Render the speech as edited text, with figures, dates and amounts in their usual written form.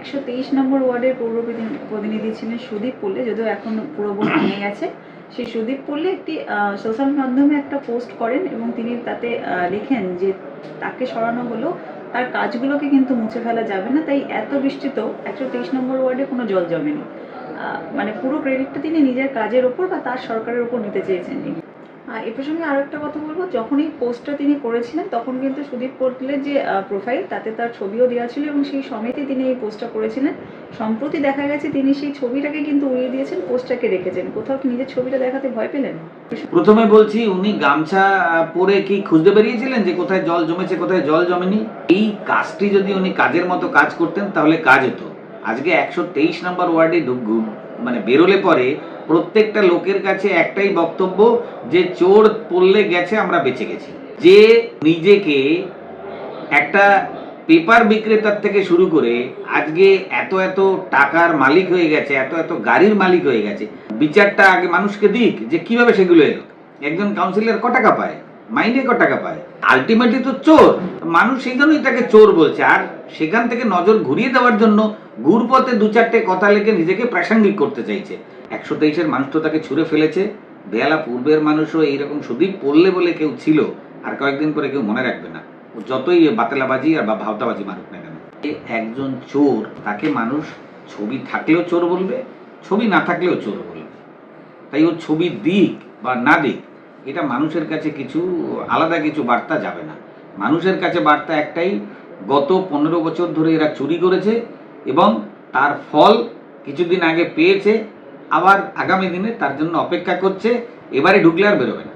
123 নম্বর ওয়ার্ডের পৌর প্রতিনিধি ছিলেন সুদীপ পল্লে, যদিও এখন পুরো বোর্ড ভেঙে গেছে। সেই সুদীপ পল্লে একটি সোশ্যাল মাধ্যমে একটা পোস্ট করেন এবং তিনি তাতে লিখেন যে তাকে সরানো হলো, তার কাজগুলোকে কিন্তু মুছে ফেলা যাবে না, তাই এত বৃষ্টিতে 123 নম্বর ওয়ার্ডে কোনো জল জমেনি। মানে পুরো ক্রেডিটটা তিনি নিজের কাজের ওপর বা তার সরকারের ওপর নিতে চেয়েছেন। এ প্রসঙ্গে আরও একটা কথা বলবো, যখন এই পোস্টটা তিনি করেছিলেন তখন কিন্তু সুদীপ পল্লের যে প্রোফাইল তাতে তার ছবিও দেওয়া ছিল এবং সেই সময়তেই তিনি এই পোস্টটা করেছিলেন। সম্প্রতি দেখা গেছে তিনি সেই ছবিটাকে কিন্তু উড়িয়ে দিয়েছেন, পোস্টটাকে রেখেছেন। কোথাও কি নিজের ছবিটা দেখাতে ভয় পেলেন? প্রথমে বলছি, উনি গামছা পরে কি খুঁজতে বেরিয়েছিলেন যে কোথায় জল জমেছে কোথায় জল জমেনি? এই কাজটি যদি উনি কাজের মতো কাজ করতেন তাহলে কাজ হতো। আজকে 123 নম্বর ওয়ার্ডে মানে বেরোলে পরে প্রত্যেকটা লোকের কাছে একটাই বক্তব্য যে চোর পড়লে গেছে, আমরা বেঁচে গেছি। যে নিজেকে একটা পেপার বিক্রেতার থেকে শুরু করে আজকে এত এত টাকার মালিক হয়ে গেছে, এত এত গাড়ির মালিক হয়ে গেছে, বিচারটা আগে মানুষকে দিক যে কিভাবে সেগুলো এলো। একজন কাউন্সিলর ক টাকা পায়, মাইনে ক টাকা পায়, আলটিমেটলি তো চোর। মানুষ সেই জন্যই তাকে চোর বলছে। আর সেখান থেকে নজর ঘুরিয়ে দেওয়ার জন্য ঘুরপথে দু চারটে কথা লিখে নিজেকে প্রাসঙ্গিক করতে চাইছে। 123-এর মানুষ তো তাকে ছুঁড়ে ফেলেছে। বেহালা পূর্বের মানুষও এইরকম সুদীপ পড়লে বলে কেউ ছিল, আর কয়েকদিন পরে কেউ মনে রাখবে না। যতই বাতেলাবাজি আর বা ভাওতাবাজি মারুক না কেন, একজন চোর, তাকে মানুষ ছবি থাকলেও চোর বলবে, ছবি না থাকলেও চোর বলবে। তাই ও ছবি দিক বা না দিক, এটা মানুষের কাছে কিছু আলাদা কিছু বার্তা যাবে না। মানুষের কাছে বার্তা একটাই, গত 15 বছর ধরে এরা চুরি করেছে এবং তার ফল কিছুদিন আগে পেয়েছে, আবার আগামী দিনে তার জন্য অপেক্ষা করছে। এবারে ঢুকলে আর বেরোবে না।